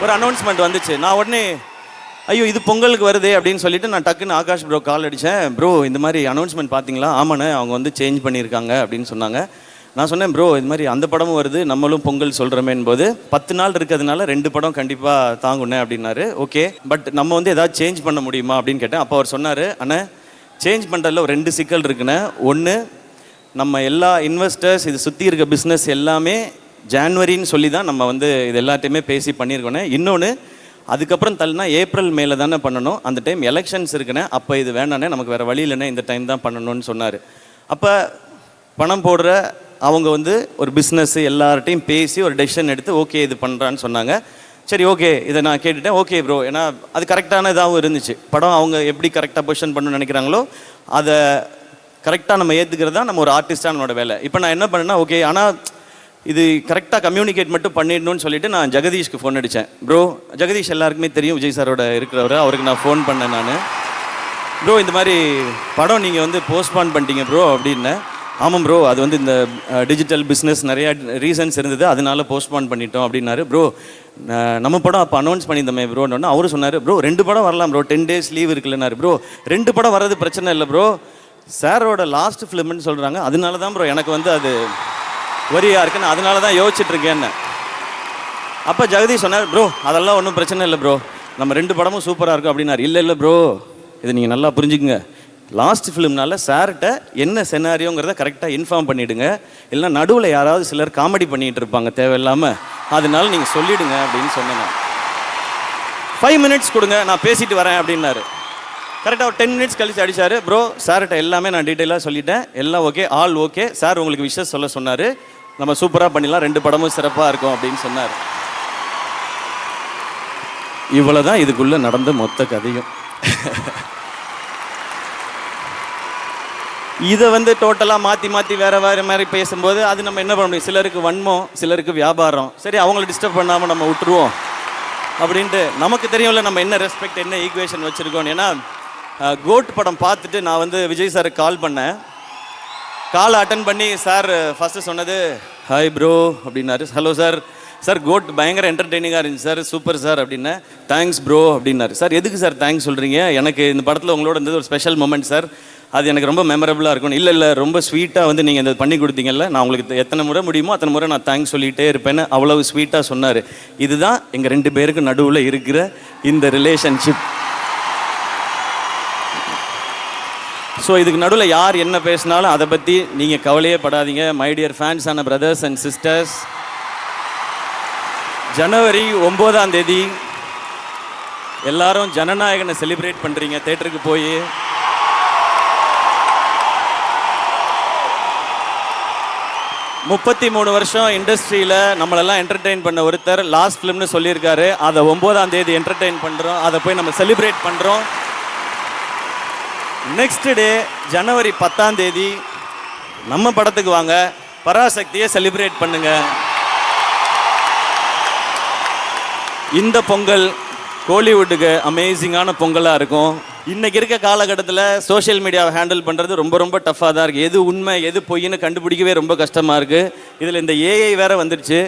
ஒரு அனௌன்ஸ்மெண்ட் வந்துச்சு. நான் உடனே ஐயோ இது பொங்கலுக்கு வருதே அப்படின்னு சொல்லிட்டு நான் டக்குன்னு ஆகாஷ் ப்ரோ கால் அடித்தேன். ப்ரோ இந்த மாதிரி அனௌன்ஸ்மெண்ட் பார்த்தீங்களா? ஆமாண்ணே, அவங்க வந்து சேஞ்ச் பண்ணியிருக்காங்க அப்படின்னு சொன்னாங்க. நான் சொன்னேன், ப்ரோ இது மாதிரி அந்த படமும் வருது, நம்மளும் பொங்கல் சொல்கிறோமேன் போது 10 நாள் இருக்கிறதுனால 2 படம் கண்டிப்பாக தாங்குண்ணே அப்படின்னாரு. ஓகே, பட் நம்ம வந்து ஏதாவது சேஞ்ச் பண்ண முடியுமா அப்படின்னு கேட்டேன். அப்போ அவர் சொன்னார், அண்ணே சேஞ்ச் பண்ணுறதுல ஒரு 2 சிக்கல் இருக்குண்ணே. ஒன்று, நம்ம எல்லா இன்வெஸ்டர்ஸ் இது சுற்றி இருக்க பிஸ்னஸ் எல்லாமே ஜான்வரின்னு சொல்லி தான் நம்ம வந்து இது எல்லாத்தையுமே பேசி பண்ணியிருக்கோண்ணே. இன்னொன்று, அதுக்கப்புறம் தள்ளினா ஏப்ரல் மேலே தானே பண்ணணும், அந்த டைம் எலெக்ஷன்ஸ் இருக்குண்ணே, அப்போ இது வேணாண்ணே, நமக்கு வேறு வழி இல்லைண்ணே, இந்த டைம் தான் பண்ணணும்னு சொன்னார். அப்போ பணம் போடுற அவங்க வந்து ஒரு பிஸ்னஸ்ஸு எல்லார்ட்டையும் பேசி ஒரு டெசிஷன் எடுத்து ஓகே இது பண்ணுறான்னு சொன்னாங்க. சரி ஓகே, இதை நான் கேட்டுட்டேன். ஓகே ப்ரோ, ஏன்னா அது கரெக்டான இதாகவும் இருந்துச்சு. படம் அவங்க எப்படி கரெக்டாக பொசிஷன் பண்ணணும்னு நினைக்கிறாங்களோ அதை கரெக்டாக நம்ம ஏற்றுக்கிறது தான் நம்ம ஒரு ஆர்டிஸ்டாக நம்மளோட வேலை. இப்போ நான் என்ன பண்ணேன்னா, ஓகே ஆனால் இது கரெக்டாக கம்யூனிகேட் மட்டும் பண்ணிடணும்னு சொல்லிட்டு நான் ஜெகதீஷ்க்கு ஃபோன் அடித்தேன். ப்ரோ, ஜெகதீஷ் எல்லாருக்குமே தெரியும், விஜய் சாரோட இருக்கிறவர், அவருக்கு நான் ஃபோன் பண்ணேன். நான் ப்ரோ இந்த மாதிரி படம் நீங்கள் வந்து போஸ்ட்பான் பண்ணிட்டீங்க ப்ரோ அப்படின்னேன். ஆமாம் ப்ரோ, அது வந்து இந்த டிஜிட்டல் பிஸ்னஸ் நிறையா ரீசன்ஸ் இருந்தது, அதனால போஸ்ட்பான் பண்ணிட்டோம் அப்படின்னாரு. ப்ரோ நம்ம படம் அப்போ அனௌன்ஸ் பண்ணியிருந்தோமே ப்ரோன்னு அவரு சொன்னார், ப்ரோ 2 படம் வரலாம் ப்ரோ, 10 days லீவ் இருக்குல்லன்னாரு. ப்ரோ 2 படம் வர்றது பிரச்சனை இல்லை ப்ரோ, சாரோட லாஸ்ட் ஃபிலிம்னு சொல்கிறாங்க, அதனால தான் ப்ரோ எனக்கு வந்து அது வரியா இருக்குன்னு அதனால தான் யோசிச்சுட்ருக்கேன்னு. அப்போ ஜெகதீஷ் சொன்னார், ப்ரோ அதெல்லாம் ஒன்றும் பிரச்சனை இல்லை ப்ரோ, நம்ம 2 படமும் சூப்பராக இருக்கும் அப்படின்னாரு. இல்லை ப்ரோ, இதை நீங்கள் நல்லா புரிஞ்சுக்குங்க, லாஸ்ட் ஃபிலிம்னால சார்கிட்ட என்ன செனாரியோங்கிறத கரெக்டாக இன்ஃபார்ம் பண்ணிவிடுங்க, இல்லைனா நடுவில் யாராவது சிலர் காமெடி பண்ணிகிட்டு இருப்பாங்க தேவையில்லாமல், அதனால நீங்கள் சொல்லிவிடுங்க அப்படின்னு சொன்னேன். 5 minutes கொடுங்க, நான் பேசிட்டு வரேன் அப்படின்னாரு. கரெக்டாக ஒரு 10 minutes கழிச்சு அடித்தார். ப்ரோ சார்கிட்ட எல்லாமே நான் டீட்டெயிலாக சொல்லிட்டேன், எல்லாம் ஓகே, ஆல் ஓகே, சார் உங்களுக்கு விஷஸ் சொல்ல சொன்னார், நம்ம சூப்பராக பண்ணிடலாம், 2 படமும் சிறப்பாக இருக்கும் அப்படின்னு சொன்னார். இவ்வளோ தான் இதுக்குள்ளே நடந்த மொத்த கதையும். இதை வந்து டோட்டலாக மாற்றி வேறு மாதிரி பேசும்போது அது நம்ம என்ன பண்ண முடியும், சிலருக்கு வன்மம், சிலருக்கு வியாபாரம், சரி அவங்கள டிஸ்டர்ப் பண்ணாமல் நம்ம விட்டுருவோம். அப்படின்ட்டு நமக்கு தெரியும்ல நம்ம என்ன ரெஸ்பெக்ட் என்ன ஈக்குவேஷன் வச்சுருக்கோம். ஏன்னா கோட் படம் பார்த்துட்டு நான் வந்து விஜய் சாருக்கு கால் பண்ணேன். கால் அட்டன் பண்ணி சார் ஃபஸ்ட்டு சொன்னது ஹாய் ப்ரோ அப்படின்னாரு. ஹலோ சார், சார் கோட் பயங்கர என்டர்டெய்னிங்காக இருந்துச்சு சார், சூப்பர் சார் அப்படின்னு. தேங்க்ஸ் ப்ரோ அப்படின்னாரு. சார் எதுக்கு சார் தேங்க்ஸ் சொல்கிறீங்க, எனக்கு இந்த படத்தில் உங்களோட இருந்தது ஒரு ஸ்பெஷல் மொமெண்ட் சார், அது எனக்கு ரொம்ப மெமரபுளாக இருக்கும். இல்லை ரொம்ப ஸ்வீட்டாக வந்து நீங்கள் இந்த பண்ணி கொடுத்தீங்கல்ல, நான் உங்களுக்கு எத்தனை முறை முடியுமோ அத்தனை முறை நான் தேங்க்ஸ் சொல்லிகிட்டே இருப்பேன்னு அவ்வளவு ஸ்வீட்டாக சொன்னார். இதுதான் எங்கள் 2 பேருக்கு நடுவில் இருக்கிற இந்த ரிலேஷன்ஷிப். ஸோ இதுக்கு நடுவில் யார் என்ன பேசினாலும் அதை பற்றி நீங்கள் கவலையே படாதீங்க. மை டியர் ஃபேன்ஸ் ஆன பிரதர்ஸ் அண்ட் சிஸ்டர்ஸ், ஜனவரி 9ஆம் தேதி எல்லாரும் ஜனநாயகனை செலிப்ரேட் பண்ணுறீங்க தேட்டருக்கு போய். முப்பத்தி 3 வருஷம் இண்டஸ்ட்ரியில் நம்மளெல்லாம் என்டர்டெயின் பண்ண ஒருத்தர் லாஸ்ட் ஃபிலிம்னு சொல்லியிருக்காரு. அதை 9ஆம் தேதி என்டர்டெயின் பண்ணுறோம், அதை போய் நம்ம செலிப்ரேட் பண்ணுறோம். நெக்ஸ்ட் டே ஜனவரி 10ஆம் தேதி நம்ம படத்துக்கு வாங்க, பராசக்தியை செலிப்ரேட் பண்ணுங்க. இந்த பொங்கல் கோலிவுட்டுக்கு அமேசிங்கான பொங்கலாக இருக்கும். இன்றைக்கி இருக்க காலகட்டத்தில் சோஷியல் மீடியாவை ஹேண்டில் பண்ணுறது ரொம்ப ரொம்ப டஃப்பாக தான் இருக்குது. எது உண்மை எது பொய்ன்னு கண்டுபிடிக்கவே ரொம்ப கஷ்டமாக இருக்குது. இதில் இந்த ஏஐ வேறு வந்துடுச்சு.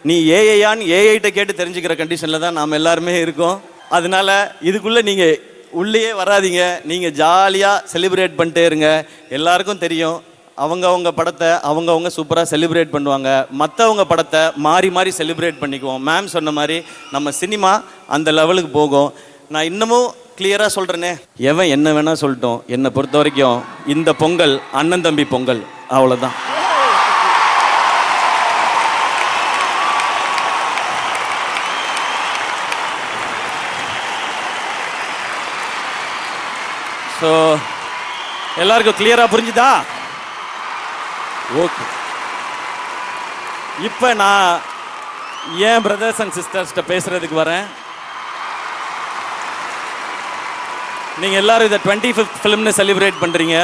நீ ஏஐயான்னு ஏஐட்ட கேட்டு தெரிஞ்சுக்கிற கண்டிஷனில் தான் நாம் எல்லாருமே இருக்கோம். அதனால இதுக்குள்ளே நீங்கள் உள்ளேயே வராதிங்க, நீங்கள் ஜாலியாக செலிப்ரேட் பண்ணிட்டே இருங்க. எல்லாருக்கும் தெரியும் அவங்கவுங்க படத்தை அவங்கவுங்க சூப்பராக செலிப்ரேட் பண்ணுவாங்க, மற்றவங்க படத்தை மாறி மாறி செலிப்ரேட் பண்ணிக்குவோம். மேம் சொன்ன மாதிரி நம்ம சினிமா அந்த லெவலுக்கு போகும். நான் இன்னமும் கிளியராக சொல்கிறேனே, எவன் என்ன வேணால் சொல்லட்டும், என்னை பொறுத்த வரைக்கும் இந்த பொங்கல் அண்ணன் தம்பி பொங்கல், அவ்வளோதான். ஸோ எல்லாருக்கும் கிளியராக புரிஞ்சுதா? ஓகே. இப்போ நான் ஏன் பிரதர்ஸ் அண்ட் சிஸ்டர்ஸ்கிட்ட பேசுகிறதுக்கு வரேன். நீங்கள் எல்லோரும் இதை 25th ஃபிலிம்னு செலிப்ரேட் பண்ணுறீங்க.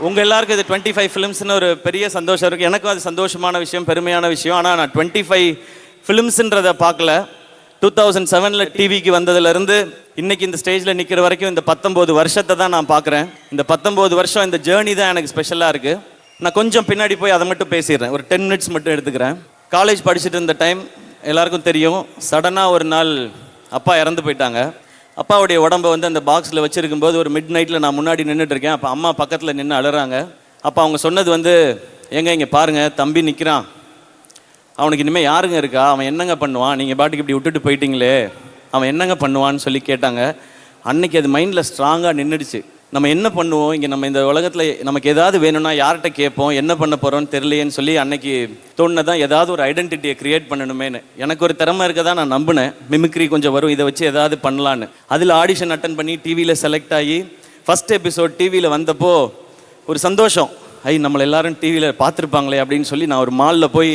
உங்கள் எல்லாருக்கும் இது 25 ஃபிலிம்ஸ்னு ஒரு பெரிய சந்தோஷம் இருக்குது. எனக்கும் அது சந்தோஷமான விஷயம், பெருமையான விஷயம். ஆனால் நான் 25 ஃபிலிம்ஸுன்றதை பார்க்கல. 2007 டிவிக்கு வந்ததுலேருந்து இன்னைக்கு இந்த ஸ்டேஜில் நிற்கிற வரைக்கும் இந்த 19 வருஷத்தை தான் நான் பார்க்குறேன். இந்த 19 வருஷம் இந்த ஜேர்னி தான் எனக்கு ஸ்பெஷலாக இருக்குது. நான் கொஞ்சம் பின்னாடி போய் அதை மட்டும் பேசிடுறேன், ஒரு 10 மினிட்ஸ் மட்டும் எடுத்துக்கிறேன். காலேஜ் படிச்சுட்டு இருந்த டைம் எல்லாருக்கும் தெரியும், சடனாக ஒரு நாள் அப்பா இறந்து போயிட்டாங்க. அப்பாவுடைய உடம்பை வந்து அந்த பாக்ஸில் வச்சுருக்கும்போது ஒரு மிட் நைட்டில் நான் முன்னாடி நின்றுட்டுருக்கேன். அப்போ அம்மா பக்கத்தில் நின்று அழுறாங்க. அப்போ அவங்க சொன்னது வந்து, ஏங்க இங்கே பாருங்கள் தம்பி நிற்கிறான், அவனுக்கு இனிமேல் யாருங்க இருக்கா, அவன் என்னங்க பண்ணுவான், நீங்கள் பாட்டுக்கு இப்படி விட்டுட்டு போயிட்டீங்களே, அவன் என்னங்க பண்ணுவான்னு சொல்லி கேட்டாங்க. அன்னைக்கு அது மைண்டில் ஸ்ட்ராங்காக நின்றுடுச்சு. நம்ம என்ன பண்ணுவோம் இங்கே, நம்ம இந்த உலகத்தில் நமக்கு ஏதாவது வேணும்னா யார்கிட்ட கேட்போம், என்ன பண்ண போகிறோன்னு தெரியலையேன்னு சொல்லி அன்னைக்கு தோணுதான் ஏதாவது ஒரு ஐடென்டிட்டியை க்ரியேட் பண்ணணுமேனு. எனக்கு ஒரு திறமை இருக்க தான் நான் நம்பினேன், மிமிக்ரி கொஞ்சம் வரும், இதை வச்சு ஏதாவது பண்ணலான்னு. அதில் ஆடிஷன் அட்டன் பண்ணி டிவியில் செலக்ட் ஆகி ஃபஸ்ட் எபிசோட் டிவியில் வந்தப்போ ஒரு சந்தோஷம், நம்மளை எல்லாரும் டிவியில் பார்த்துருப்பாங்களே அப்படின்னு சொல்லி நான் ஒரு மாலில் போய்,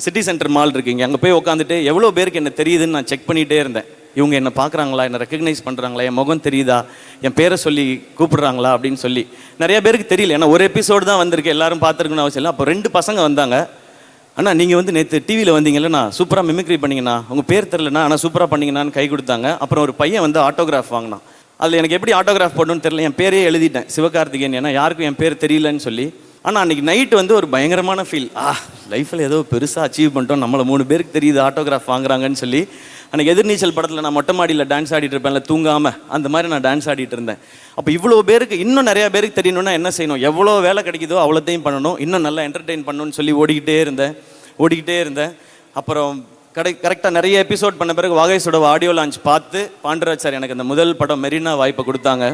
சிட்டி சென்டர் மால் இருக்குங்க, அங்கே போய் உட்காந்துட்டு எவ்வளோ பேருக்கு என்ன தெரியுதுன்னு நான் செக் பண்ணிகிட்டே இருந்தேன். இவங்க என்ன பார்க்குறாங்களா, என்ன ரெக்கக்னைஸ் பண்ணுறாங்களா, என் முகம் தெரியுதா, என் பேரை சொல்லி கூப்பிடுறாங்களா அப்படின்னு சொல்லி. நிறைய பேருக்கு தெரியல, ஏன்னா ஒரு எபிசோடு தான் வந்திருக்கு, எல்லாரும் பார்த்துருக்குன்னு அவசியம் இல்லை. அப்போ 2 பசங்க வந்தாங்க. அண்ணா நீங்கள் வந்து நேற்று டிவியில் வந்தீங்கல்லண்ணா, சூப்பராக மிமிக்ரி பண்ணிங்கண்ணா, உங்கள் பேர் தெரிலண்ணா ஆனால் சூப்பராக பண்ணிங்கண்ணான்னு கை கொடுத்தாங்க. அப்புறம் ஒரு பையன் வந்து ஆட்டோகிராஃப் வாங்கினான். அதில் எனக்கு எப்படி ஆட்டோகிராஃப் போடணும்னு தெரியல, என் பேரே எழுதிட்டேன் சிவகார்த்திகேயன், ஏன்னா யாருக்கும் என் பேர் தெரியலன்னு சொல்லி. ஆனால் அன்றைக்கி நைட்டு வந்து ஒரு பயங்கரமான ஃபீல், லைஃப்பில் ஏதோ பெருசாக அச்சீவ் பண்ணிட்டோம், நம்மளை 3 பேருக்கு தெரியுது ஆட்டோகிராஃப் வாங்குறாங்கன்னு சொல்லி. அன்றைக்கி எதிர்நீச்சல் படத்தில் நான் மொட்டை மாடியில் டான்ஸ் ஆடிட்டு இருப்பேன்ல தூங்காமல், அந்த மாதிரி நான் டான்ஸ் ஆடிட்டு இருந்தேன். அப்போ இவ்வளோ பேருக்கு, இன்னும் நிறையா பேருக்கு தெரியணும்னா என்ன செய்யணும், எவ்வளோ வேலை கிடைக்குதோ அவ்வளோத்தையும் பண்ணணும், இன்னும் நல்லா என்டர்டெயின் பண்ணணும்னு சொல்லி ஓடிக்கிட்டே இருந்தேன். அப்புறம் கரெக்டாக நிறைய எபிசோட் பண்ண பிறகு வாகைசோட ஆடியோ லான்ச் பார்த்து பாண்டராஜ் சார் எனக்கு அந்த முதல் படம் மெரினா வாய்ப்பை கொடுத்தாங்க.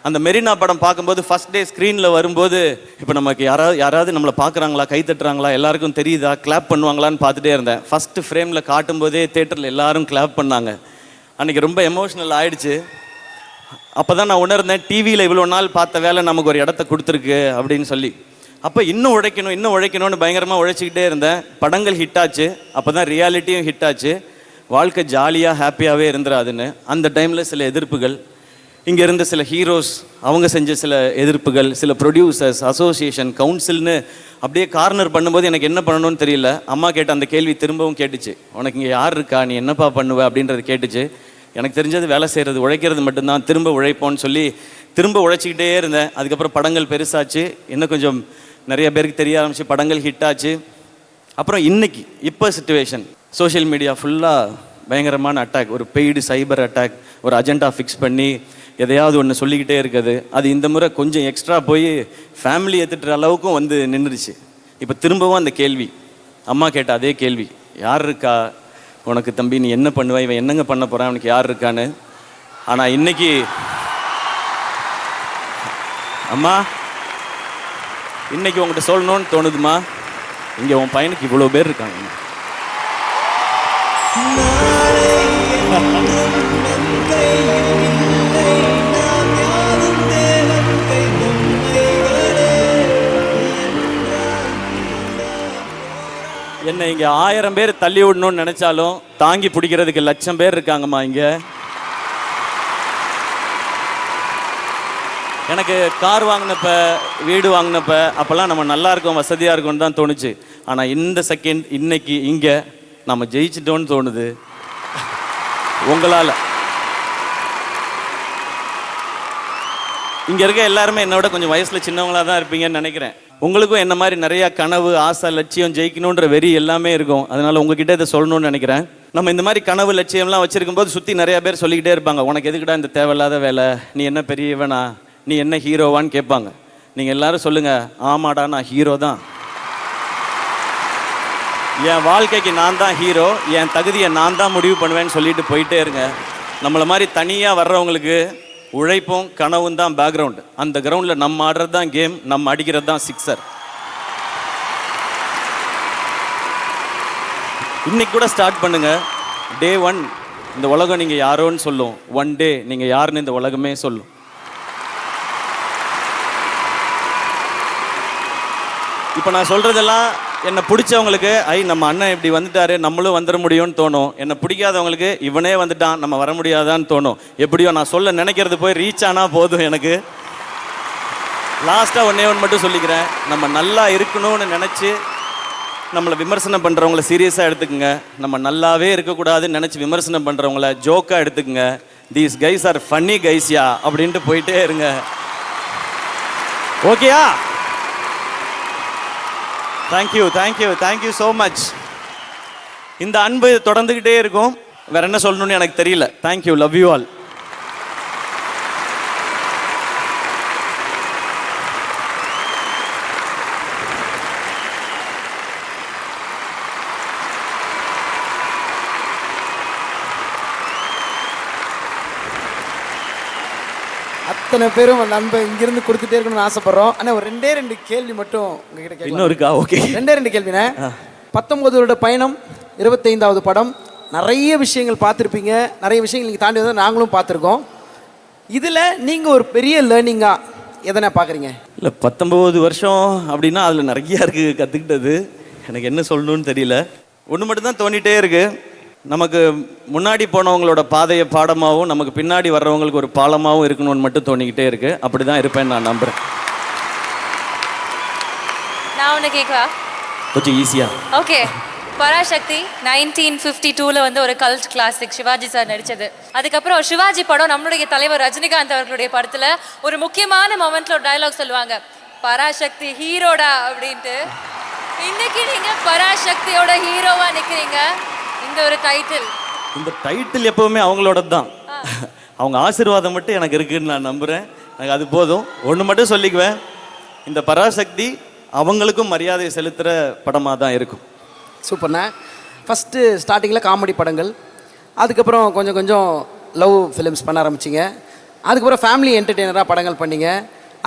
அந்த மெரினா படம் பார்க்கும்போது ஃபஸ்ட் டே ஸ்க்ரீனில் வரும்போது, இப்போ நமக்கு யாராவது நம்மளை பார்க்குறாங்களா, கை தட்டுறாங்களா, எல்லாருக்கும் தெரியுதா, கிளாப் பண்ணுவாங்களான்னு பார்த்துட்டே இருந்தேன். ஃபஸ்ட்டு ஃப்ரேமில் காட்டும்போதே தேட்டரில் எல்லாரும் கிளாப் பண்ணாங்க. அன்றைக்கி ரொம்ப எமோஷ்னல் ஆகிடுச்சு. அப்போ தான் நான் உணர்ந்தேன், டிவியில் இவ்வளோ நாள் பார்த்த வேலை நமக்கு ஒரு இடத்த கொடுத்துருக்கு அப்படின்னு சொல்லி. அப்போ இன்னும் உழைக்கணும்னு பயங்கரமாக உழைச்சிக்கிட்டே இருந்தேன். படங்கள் ஹிட் ஆச்சு, அப்போ தான் ரியாலிட்டியும் ஹிட் ஆச்சு. வாழ்க்கை ஜாலியாக ஹாப்பியாகவே இருந்துடாதுன்னு அந்த டைமில் சில எதிர்ப்புகள். இங்கே இருந்த சில ஹீரோஸ், அவங்க செஞ்ச சில எதிர்ப்புகள், சில ப்ரொடியூசர்ஸ், அசோசியேஷன், கவுன்சில்னு அப்படியே கார்னர் பண்ணும்போது எனக்கு என்ன பண்ணணும்னு தெரியல. அம்மா கேட்ட அந்த கேள்வி திரும்பவும் கேட்டுச்சு, உனக்கு இங்கே யார் இருக்கா, நீ என்னப்பா பண்ணுவ அப்படின்றது கேட்டுச்சு. எனக்கு தெரிஞ்சது வேலை செய்கிறது, உழைக்கிறது மட்டும்தான், திரும்ப உழைப்போன்னு சொல்லி திரும்ப உழைச்சிக்கிட்டே இருந்தேன். அதுக்கப்புறம் படங்கள் பெருசாச்சு, இன்னும் கொஞ்சம் நிறைய பேருக்கு தெரிய ஆரம்பிச்சு, படங்கள் ஹிட் ஆச்சு. அப்புறம் இப்போ சிச்சுவேஷன், சோஷியல் மீடியா ஃபுல்லாக பயங்கரமான அட்டாக், ஒரு பெய்டு சைபர் அட்டாக், ஒரு அஜெண்டா ஃபிக்ஸ் பண்ணி எதையாவது ஒன்று சொல்லிக்கிட்டே இருக்குது. அது இந்த முறை கொஞ்சம் எக்ஸ்ட்ரா போய் ஃபேமிலி ஏற்றுட்டுற அளவுக்கும் வந்து நின்றுடுச்சு. இப்போ திரும்பவும் அந்த கேள்வி, அம்மா கேட்ட அதே கேள்வி, யார் இருக்கா உனக்கு தம்பி, நீ என்ன பண்ணுவ, இவன் என்னங்க பண்ண போகிறான், அவனுக்கு யார் இருக்கான்னு. ஆனால் இன்னைக்கு அம்மா இன்னைக்கு உங்கள்கிட்ட சொல்லணும்னு தோணுதுமா, இங்கே உன் பையனுக்கு இவ்வளோ பேர் இருக்காங்க. என்னை இங்கே 1000 பேர் தள்ளி விடணும்னு நினைச்சாலும் தாங்கி பிடிக்கிறதுக்கு 1,00,000 பேர் இருக்காங்கம்மா இங்கே. எனக்கு கார் வாங்கினப்ப, வீடு வாங்கினப்ப அப்போல்லாம் நம்ம நல்லா இருக்கோம், வசதியாக இருக்கோம்னு தான் தோணுச்சு. ஆனால் இந்த செகண்ட் இன்னைக்கு இங்கே நம்ம ஜெயிச்சிட்டோன்னு தோணுது உங்களால். இங்கே இருக்க எல்லாருமே என்னோட கொஞ்சம் வயசில் சின்னவங்களாக தான் இருப்பீங்கன்னு நினைக்கிறேன். உங்களுக்கும் என்ன மாதிரி நிறைய கனவு, ஆசை, லட்சியம், ஜெயிக்கணுன்ற வெறி எல்லாமே இருக்கும். அதனால உங்ககிட்ட இதை சொல்லணும்னு நினைக்கிறேன். நம்ம இந்த மாதிரி கனவு, லட்சியம்லாம் வச்சிருக்கும் போது சுற்றி நிறைய பேர் சொல்லிக்கிட்டே இருப்பாங்க, உனக்கு எதுக்குடா இந்த தேவையில்லாத வேலை, நீ என்ன பெரியவனா, நீ என்ன ஹீரோவான்னு கேட்பாங்க. நீங்கள் எல்லாரும் சொல்லுங்க, ஆமாடா நான் ஹீரோ தான், என் வாழ்க்கைக்கு நான் தான் ஹீரோ, என் தகுதியை நான் தான் முடிவு பண்ணுவேன்னு சொல்லிட்டு போயிட்டே இருங்க. நம்மளை மாதிரி தனியாக வர்றவங்களுக்கு உழைப்பும் கனவும் தான் பேக்ரவுண்டு. அந்த கிரவுண்டில் நம்ம ஆடுறது தான் கேம், நம்ம அடிக்கிறது தான் சிக்ஸர். இன்னைக்கு கூட ஸ்டார்ட் பண்ணுங்க. டே 1 இந்த உலகம் நீங்கள் யாரோன்னு சொல்லும், 1 டே நீங்கள் யாருன்னு இந்த உலகமே சொல்லும். இப்போ நான் சொல்கிறதெல்லாம் என்னை பிடிச்சவங்களுக்கு நம்ம அண்ணன் இப்படி வந்துட்டாரு, நம்மளும் வந்துட முடியும்னு தோணும். என்னை பிடிக்காதவங்களுக்கு இவனே வந்துட்டான், நம்ம வர முடியாதான்னு தோணும். எப்படியோ நான் சொல்ல நினைக்கிறது போய் ரீச் ஆனால் போதும். எனக்கு லாஸ்ட்டாக ஒன்றே மட்டும் சொல்லிக்கிறேன், நம்ம நல்லா இருக்கணும்னு நினச்சி நம்மளை விமர்சனம் பண்ணுறவங்கள சீரியஸாக எடுத்துக்கோங்க. நம்ம நல்லாவே இருக்கக்கூடாதுன்னு நினச்சி விமர்சனம் பண்ணுறவங்கள ஜோக்காக எடுத்துக்கோங்க. தீஸ் கைஸ் ஆர் ஃபன்னி கைஸ்யா அப்படின்ட்டு போயிட்டே இருங்க. ஓகேயா? Thank you so much. இந்த அன்பு தொடர்ந்துக்கிட்டே இருக்கும். வேற என்ன சொல்லணும்னு எனக்கு தெரியல. Thank you, love you all. அத்தனை பேரும் அந்த அன்பை இங்கிருந்து கொடுத்துட்டே இருக்கணும்னு ஆசைப்படுறோம். ஆனால் ஒரு 2 கேள்வி மட்டும் உங்ககிட்ட கேட்கலாம். இன்னும் இருக்கா? ஓகே, 2 கேள்விண்ணே. 19 வருட பயணம், 25வது படம், நிறைய விஷயங்கள் பார்த்துருப்பீங்க, நிறைய விஷயங்கள் நீங்கள் தாண்டி வந்து நாங்களும் பார்த்துருக்கோம். இதில் நீங்கள் ஒரு பெரிய லேர்னிங்காக எதனா பார்க்குறீங்க? இல்லை, 19 வருஷம் அப்படின்னா அதில் நிறையா இருக்குது கற்றுக்கிட்டது. எனக்கு என்ன சொல்லணும்னு தெரியல. ஒன்று மட்டும்தான் தோண்டிகிட்டே இருக்குது, நமக்கு முன்னாடி போனவங்களோட பாதையை பாடமாகவும் நமக்கு பின்னாடி வர்றவங்களுக்கு ஒரு பாலமாகவும் இருக்கணும்னு மட்டும் தோணிக்கிட்டே இருக்கு. அப்படி தான் இருப்பேன்னு நான் நம்புகிறேன். நான் ஒன்று கேட்கவா? கொஞ்சம் ஈஸியா? ஓகே. பராசக்தி 1952 வந்து ஒரு கல்ட் கிளாசிக், சிவாஜி சார் நடித்தது. அதுக்கப்புறம் சிவாஜி படம் நம்மளுடைய தலைவர் ரஜினிகாந்த் அவர்களுடைய படத்தில் ஒரு முக்கியமான மொமெண்ட்ல ஒரு டயலாக் சொல்லுவாங்க, பராசக்தி ஹீரோடா அப்படின்ட்டு. இன்னைக்கு நீங்கள் பராசக்தியோட ஹீரோவாக நிற்கிறீங்க. இந்த ஒரு டைட்டில், இந்த டைட்டில் எப்பவுமே அவங்களோட தான். அவங்க ஆசீர்வாதம் மட்டும் எனக்கு இருக்குன்னு நான் நம்புகிறேன். எனக்கு அது போதும். ஒன்று மட்டும் சொல்லிக்குவேன், இந்த பராசக்தி அவங்களுக்கும் மரியாதை செலுத்துகிற படமாக தான் இருக்கும். சூப்பர்ண்ணா. ஃபஸ்ட்டு ஸ்டார்டிங்கில் காமெடி படங்கள், அதுக்கப்புறம் கொஞ்சம் கொஞ்சம் லவ் ஃபிலிம்ஸ் பண்ண ஆரம்பிச்சிங்க, அதுக்கப்புறம் ஃபேமிலி என்டர்டெய்னராக படங்கள் பண்ணிங்க,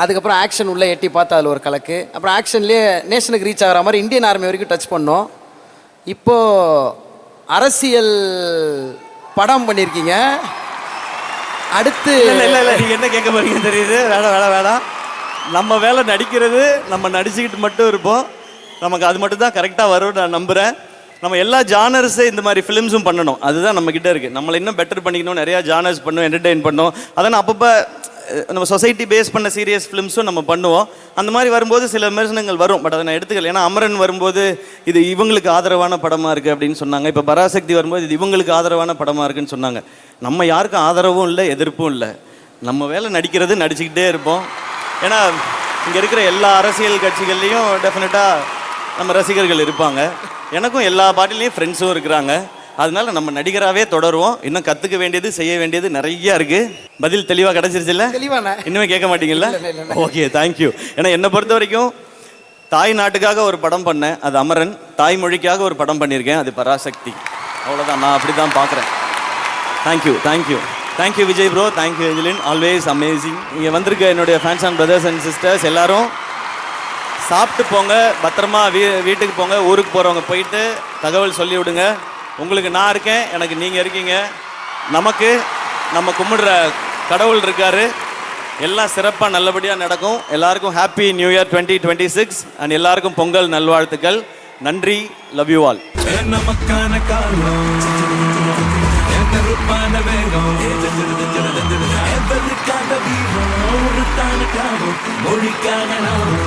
அதுக்கப்புறம் ஆக்ஷன் உள்ளே எட்டி பார்த்து அதில் ஒரு கலக்கு, அப்புறம் ஆக்ஷன்லேயே நேஷனுக்கு ரீச் ஆகிற மாதிரி இந்தியன் ஆர்மி வரைக்கும் டச் பண்ணோம். இப்போது அரசியல் படம் பண்ணியிருக்கீங்க. அடுத்து இல்லை நீங்கள் என்ன கேட்க போறீங்கன்னு தெரியுது. வேணாம். நம்ம வேலை நடிக்கிறது, நம்ம நடிச்சுக்கிட்டு மட்டும் இருப்போம். நமக்கு அது மட்டும் தான் கரெக்டாக வரும்னு நான் நம்புகிறேன். நம்ம எல்லா ஜானர்ஸே இந்த மாதிரி ஃபிலிம்ஸும் பண்ணணும். அதுதான் நம்ம கிட்ட இருக்கு. நம்மளை இன்னும் பெட்டர் பண்ணிக்கணும், நிறைய ஜானர்ஸ் பண்ணணும், என்டர்டெயின் பண்ணணும். அதான் அப்பப்போ நம்ம சொசைட்டி பேஸ் பண்ண சீரியஸ் ஃபிலிம்ஸும் நம்ம பண்ணுவோம். அந்த மாதிரி வரும்போது சில விமர்சனங்கள் வரும். பட் அதை நான் எடுத்துக்கல. ஏன்னா அமரன் வரும்போது இது இவங்களுக்கு ஆதரவான படமாக இருக்குது அப்படின்னு சொன்னாங்க. இப்போ பராசக்தி வரும்போது இது இவங்களுக்கு ஆதரவான படமாக இருக்குன்னு சொன்னாங்க. நம்ம யாருக்கும் ஆதரவும் இல்லை, எதிர்ப்பும் இல்லை. நம்ம வேலை நடிக்கிறது, நடிச்சுக்கிட்டே இருப்போம். ஏன்னா இங்கே இருக்கிற எல்லா அரசியல் கட்சிகள்லேயும் டெஃபினட்டாக நம்ம ரசிகர்கள் இருப்பாங்க. எனக்கும் எல்லா பாட்டிலையும் ஃப்ரெண்ட்ஸும் இருக்கிறாங்க. அதனால நம்ம நடிகராகவே தொடருவோம். இன்னும் கற்றுக்க வேண்டியது, செய்ய வேண்டியது நிறைய இருக்குது. பதில் தெளிவாக கிடச்சிருச்சுல்ல? தெளிவான இன்னுமே கேட்க மாட்டீங்கல்ல? Okay, thank you. ஏன்னா என்னை பொறுத்த வரைக்கும் தாய் நாட்டுக்காக ஒரு படம் பண்ணேன், அது அமரன். தாய்மொழிக்காக ஒரு படம் பண்ணியிருக்கேன், அது பராசக்தி. அவ்வளோதான், நான் அப்படி தான் பார்க்குறேன். Thank you, thank you, thank you Vijay bro, thank you Angeline, always amazing. இங்கே வந்திருக்க என்னுடைய fans and brothers and sisters எல்லாரும் சாப்பிட்டு போங்க, பத்திரமா வீட்டுக்கு போங்க. ஊருக்கு போகிறவங்க போயிட்டு தகவல் சொல்லி விடுங்க. உங்களுக்கு நான் இருக்கேன், எனக்கு நீங்கள் இருக்கீங்க, நமக்கு நம்ம கும்பிடுற கடவுள் இருக்காரு. எல்லாம் சிறப்பாக நல்லபடியாக நடக்கும். எல்லாருக்கும் ஹாப்பி நியூ இயர் 2026 அண்ட் எல்லாருக்கும் பொங்கல் நல்வாழ்த்துக்கள். நன்றி, லவ் யூ ஆல். நமக்கான காலம் நெருப்பான வேகம் எவருக்காக வீரம் மொழிக்காக நாம்